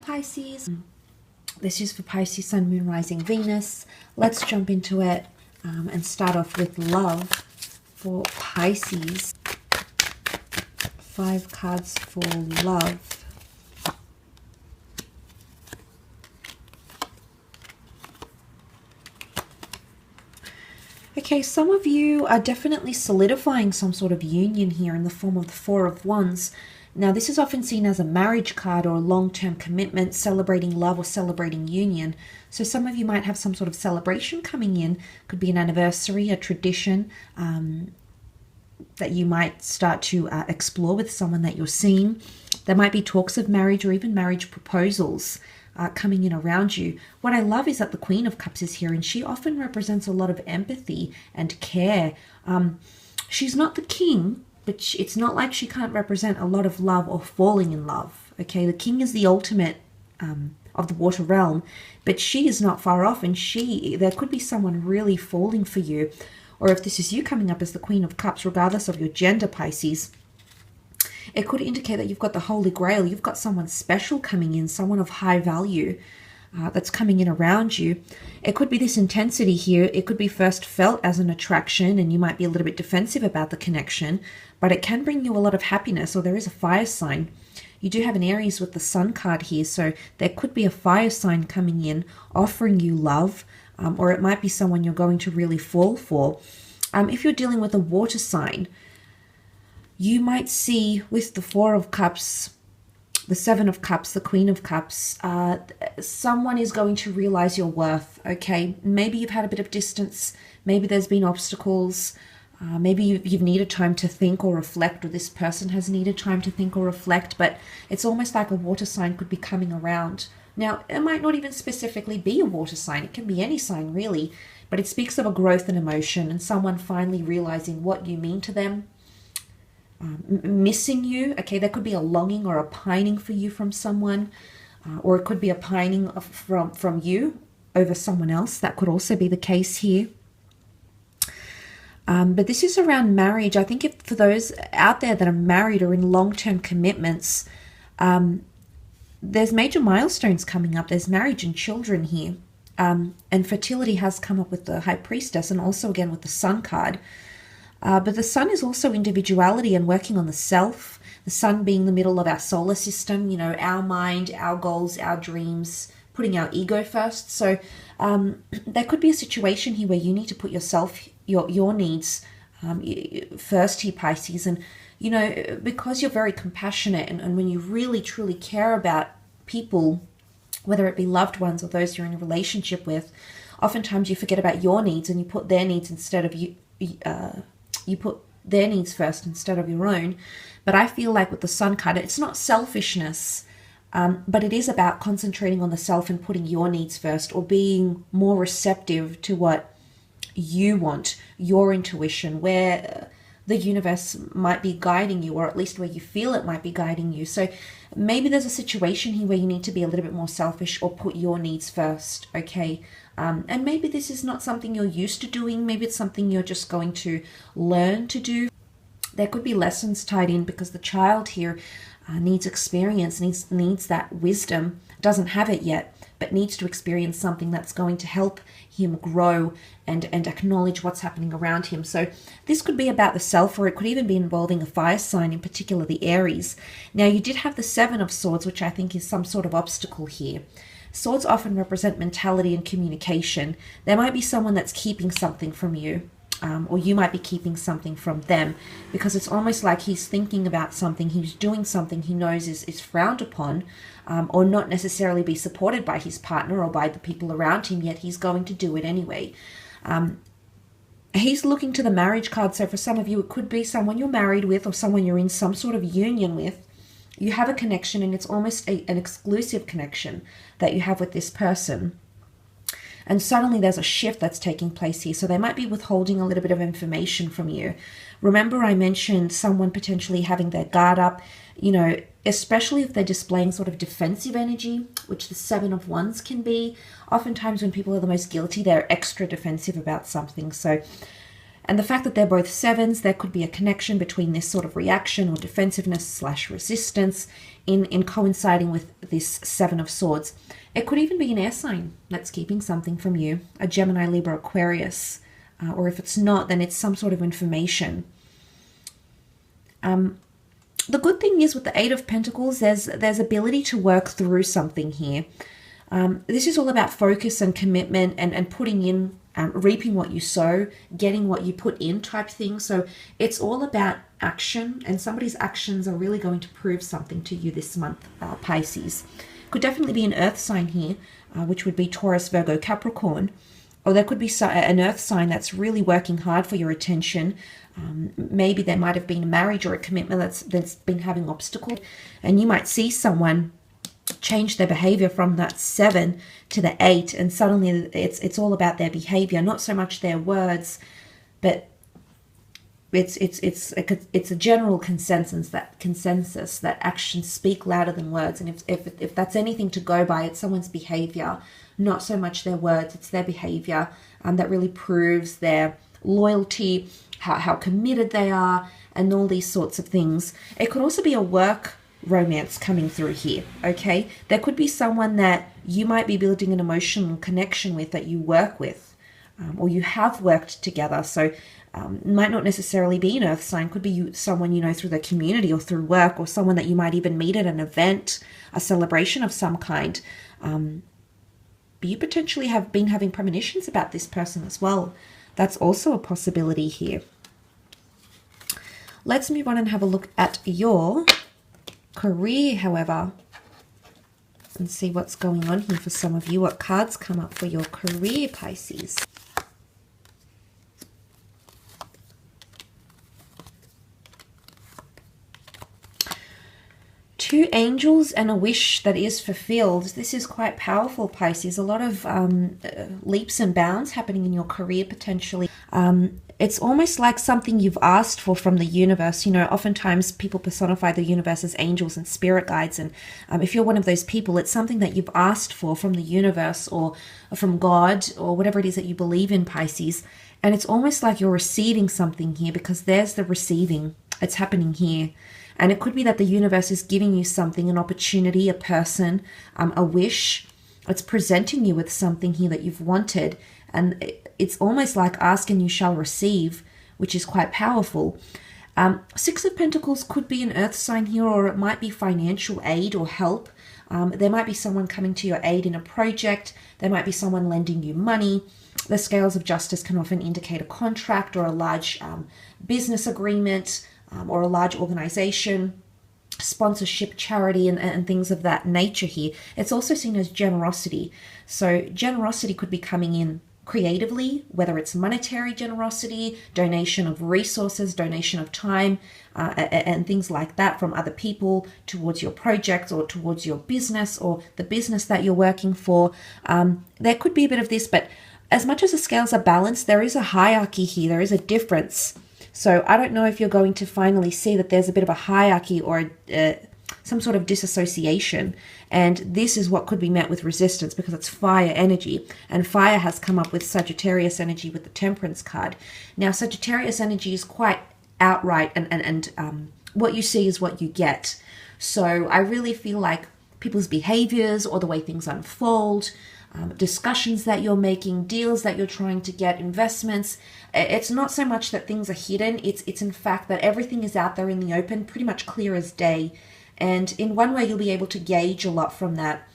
Pisces. This is for Pisces, Sun, Moon, Rising, Venus. Let's jump into it and start off with love for Pisces. 5 cards for love. Okay, some of you are definitely solidifying some sort of union here in the form of the 4 of Wands. Now, this is often seen as a marriage card or a long-term commitment, celebrating love or celebrating union. So some of you might have some sort of celebration coming in. Could be an anniversary, a tradition that you might start to explore with someone that you're seeing. There might be talks of marriage or even marriage proposals coming in around you. What I love is that the Queen of Cups is here, and she often represents a lot of empathy and care. She's not the king, but it's not like she can't represent a lot of love or falling in love. Okay, the king is the ultimate of the water realm, but she is not far off, and there could be someone really falling for you. Or if this is you coming up as the Queen of Cups, regardless of your gender, Pisces, it could indicate that you've got the Holy Grail. You've got someone special coming in, someone of high value that's coming in around you. It could be this intensity here. It could be first felt as an attraction, and you might be a little bit defensive about the connection, but it can bring you a lot of happiness. Or there is a fire sign. You do have an Aries with the Sun card here, so there could be a fire sign coming in, offering you love, or it might be someone you're going to really fall for. If you're dealing with a water sign, you might see with the 4 of Cups, the 7 of Cups, the Queen of Cups, someone is going to realize your worth, okay? Maybe you've had a bit of distance. Maybe there's been obstacles. Maybe you've needed time to think or reflect, or this person has needed time to think or reflect, but it's almost like a water sign could be coming around. Now, it might not even specifically be a water sign. It can be any sign, really, but it speaks of a growth in emotion and someone finally realizing what you mean to them. Missing you. Okay, there could be a longing or a pining for you from someone, or it could be a pining from you over someone else. That could also be the case here. But this is around marriage. I think if for those out there that are married or in long-term commitments, there's major milestones coming up. There's marriage and children here, and fertility has come up with the High Priestess, and also again with the Sun card. But the Sun is also individuality and working on the self. The Sun being the middle of our solar system, you know, our mind, our goals, our dreams, putting our ego first. So there could be a situation here where you need to put yourself, your needs first here, Pisces. And, you know, because you're very compassionate and when you really, truly care about people, whether it be loved ones or those you're in a relationship with, oftentimes you forget about your needs and you put their needs instead of you. You put their needs first instead of your own. But I feel like with the Sun card, it's not selfishness, but it is about concentrating on the self and putting your needs first, or being more receptive to what you want, your intuition, where the universe might be guiding you, or at least where you feel it might be guiding you. So maybe there's a situation here where you need to be a little bit more selfish or put your needs first, okay? And maybe this is not something you're used to doing. Maybe it's something you're just going to learn to do. There could be lessons tied in because the child here needs experience, needs that wisdom, doesn't have it yet, but needs to experience something that's going to help him grow and acknowledge what's happening around him. So this could be about the self, or it could even be involving a fire sign, in particular the Aries. Now, you did have the 7 of Swords, which I think is some sort of obstacle here. Swords often represent mentality and communication. There might be someone that's keeping something from you, or you might be keeping something from them, because it's almost like he's thinking about something, he's doing something he knows is frowned upon, or not necessarily be supported by his partner or by the people around him, yet he's going to do it anyway. He's looking to the marriage card, so for some of you, it could be someone you're married with or someone you're in some sort of union with. You have a connection, and it's almost an exclusive connection that you have with this person. And suddenly there's a shift that's taking place here. So they might be withholding a little bit of information from you. Remember, I mentioned someone potentially having their guard up, you know, especially if they're displaying sort of defensive energy, which the 7 of Wands can be. Oftentimes when people are the most guilty, they're extra defensive about something. So And the fact that they're both sevens, there could be a connection between this sort of reaction or defensiveness slash resistance in coinciding with this Seven of Swords. It could even be an air sign that's keeping something from you, a Gemini, Libra, Aquarius, or if it's not, then it's some sort of information. The good thing is with the Eight of Pentacles, there's ability to work through something here. This is all about focus and commitment and putting in, reaping what you sow, getting what you put in type thing. So it's all about action, and somebody's actions are really going to prove something to you this month, Pisces. Could definitely be an earth sign here, which would be Taurus, Virgo, Capricorn. Or there could be an earth sign that's really working hard for your attention. Maybe there might have been a marriage or a commitment that's been having obstacles. And you might see someone change their behavior from that 7 to the 8. And suddenly it's all about their behavior, not so much their words. But it's a general consensus that actions speak louder than words. And if that's anything to go by, it's someone's behavior, not so much their words. It's their behavior that really proves their loyalty, how committed they are, and all these sorts of things. It could also be a work romance coming through here, okay? There could be someone that you might be building an emotional connection with, that you work with, or you have worked together. So might not necessarily be an earth sign, could be someone you know through the community or through work, or someone that you might even meet at an event, a celebration of some kind. But you potentially have been having premonitions about this person as well. That's also a possibility here. Let's move on and have a look at your career, however, and see what's going on here for some of you. What cards come up for your career, Pisces? Two angels and a wish that is fulfilled. This is quite powerful, Pisces. A lot of leaps and bounds happening in your career potentially. It's almost like something you've asked for from the universe. You know, oftentimes people personify the universe as angels and spirit guides. And if you're one of those people, it's something that you've asked for from the universe or from God or whatever it is that you believe in, Pisces. And it's almost like you're receiving something here, because there's the receiving. It's happening here. And it could be that the universe is giving you something, an opportunity, a person, a wish. It's presenting you with something here that you've wanted. And it's almost like ask and you shall receive, which is quite powerful. Six of Pentacles could be an earth sign here, or it might be financial aid or help. There might be someone coming to your aid in a project. There might be someone lending you money. The scales of justice can often indicate a contract or a large business agreement, or a large organization, sponsorship, charity, and things of that nature here. It's also seen as generosity. So generosity could be coming in creatively, whether it's monetary generosity, donation of resources, donation of time, and things like that from other people towards your project or towards your business or the business that you're working for. There could be a bit of this, but as much as the scales are balanced, there is a hierarchy here. There is a difference. So I don't know if you're going to finally see that there's a bit of a hierarchy or some sort of disassociation. And this is what could be met with resistance, because it's fire energy. And fire has come up with Sagittarius energy with the Temperance card. Now, Sagittarius energy is quite outright, and what you see is what you get. So I really feel like people's behaviors or the way things unfold, discussions that you're making, deals that you're trying to get, investments. It's not so much that things are hidden. It's in fact that everything is out there in the open, pretty much clear as day. And in one way, you'll be able to gauge a lot from that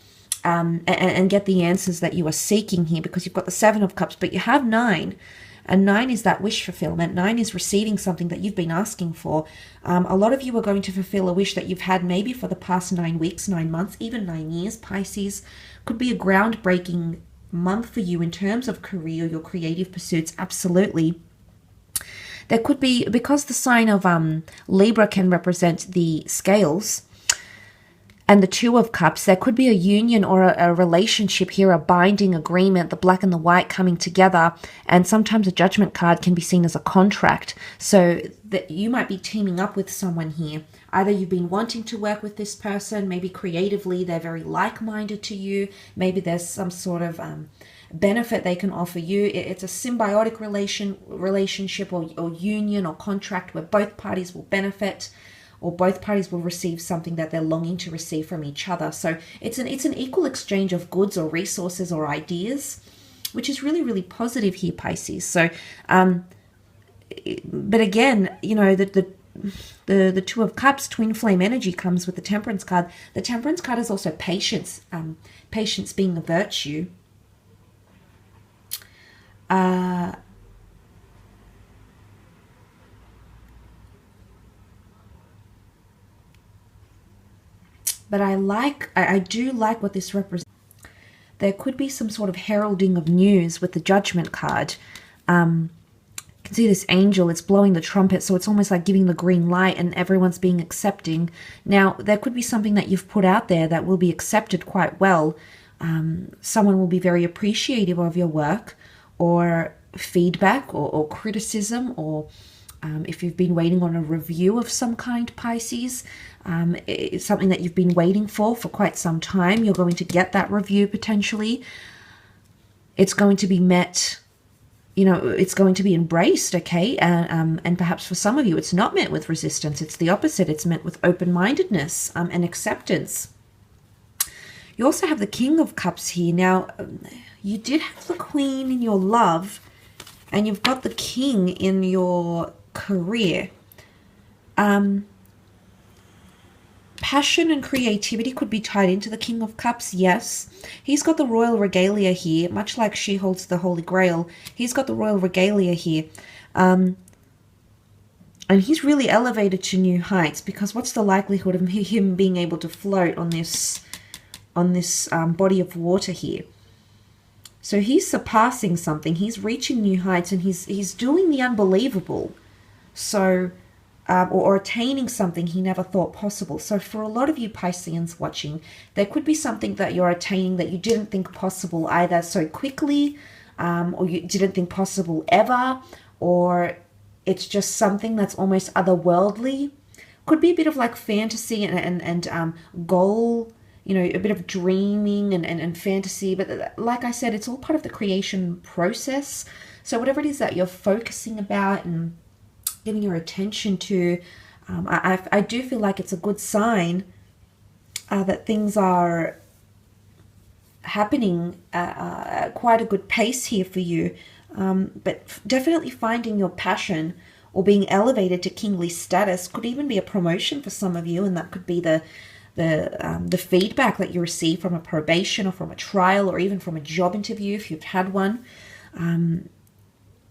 and get the answers that you are seeking here, because you've got the Seven of Cups, but you have 9. And 9 is that wish fulfillment. 9 is receiving something that you've been asking for. A lot of you are going to fulfill a wish that you've had maybe for the past 9 weeks, 9 months, even 9 years, Pisces. Could be a groundbreaking month for you in terms of career, your creative pursuits, absolutely. There could be, because the sign of Libra can represent the scales, and the Two of Cups, there could be a union or a relationship here, a binding agreement, the black and the white coming together. And sometimes a Judgment card can be seen as a contract. So that you might be teaming up with someone here. Either you've been wanting to work with this person, maybe creatively they're very like-minded to you. Maybe there's some sort of benefit they can offer you. It's a symbiotic relationship or union or contract where both parties will benefit, or both parties will receive something that they're longing to receive from each other. So it's an equal exchange of goods or resources or ideas, which is really, really positive here, Pisces. So, but again, you know, the Two of Cups, twin flame energy, comes with the Temperance card. The Temperance card is also patience, patience being a virtue. But I do like what this represents. There could be some sort of heralding of news with the Judgment card. You can see this angel, it's blowing the trumpet, so it's almost like giving the green light and everyone's being accepting. Now, there could be something that you've put out there that will be accepted quite well. Someone will be very appreciative of your work, or feedback, or criticism, or if you've been waiting on a review of some kind, Pisces, it's something that you've been waiting for quite some time. You're going to get that review potentially. It's going to be met, you know, it's going to be embraced, okay? And perhaps for some of you, it's not met with resistance. It's the opposite. It's met with open-mindedness and acceptance. You also have the King of Cups here. Now, you did have the Queen in your love, and you've got the King in your career. Passion and creativity could be tied into the King of Cups, yes. He's got the royal regalia here, much like she holds the Holy Grail. He's got the royal regalia here. And he's really elevated to new heights, because what's the likelihood of him being able to float on this body of water here? So he's surpassing something. He's reaching new heights, and he's doing the unbelievable. So, or attaining something he never thought possible. So for a lot of you Pisceans watching, there could be something that you're attaining that you didn't think possible either so quickly, or you didn't think possible ever, or it's just something that's almost otherworldly. Could be a bit of like fantasy and goal, you know, a bit of dreaming and fantasy. But like I said, it's all part of the creation process. So whatever it is that you're focusing about and giving your attention to, I do feel like it's a good sign that things are happening at quite a good pace here for you. But definitely finding your passion or being elevated to kingly status could even be a promotion for some of you, and that could be the feedback that you receive from a probation or from a trial or even from a job interview if you've had one.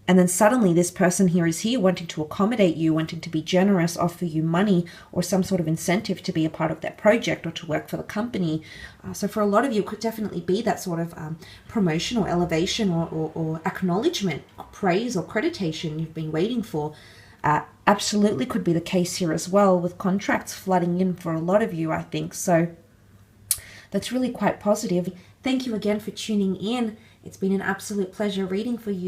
And then suddenly this person here is here wanting to accommodate you, wanting to be generous, offer you money or some sort of incentive to be a part of their project or to work for the company. So for a lot of you, it could definitely be that sort of promotion or elevation or acknowledgement, or praise or creditation you've been waiting for. Absolutely could be the case here as well, with contracts flooding in for a lot of you, I think. So that's really quite positive. Thank you again for tuning in. It's been an absolute pleasure reading for you.